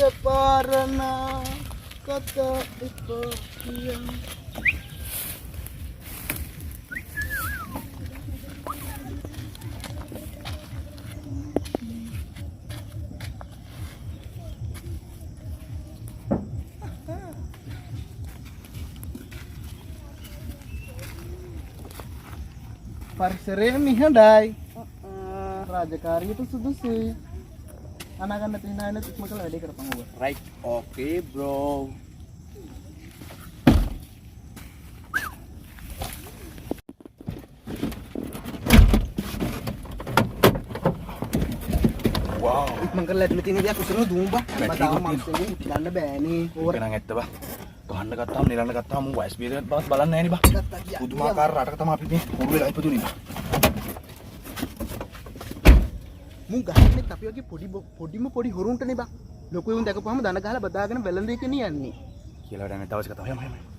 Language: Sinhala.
Separana kata ipakian. Parisere mihandai. Rajakari itu sudusi. Anak-anak tina itu cuma kalau ada kerapang gua. Right, okay bro. Wow. Mangkal lihat meeting aja aku suruh dumba. Matawa maksudnya tidak bෑනේ. Kenang ඇත්ත බා. ගහන්න ගත්තාම නිරන්න ගත්තාම මම වයස් බීරත් බස් බලන්න නැහැ නේ බා. පුදුමාකාර රටක තමයි අපි මේ පොඩු වෙලා ඉපදුනේ බා. මුන් ගහන්නේ අපි වගේ පොඩි හොරුන්ටනේ බා. ලොකු උන් දැකපුවාම දන ගහලා බදාගෙන වැළඳ එක නියන්නේ. කියලා වැඩ නැහැ. තවස් කතාව. යම.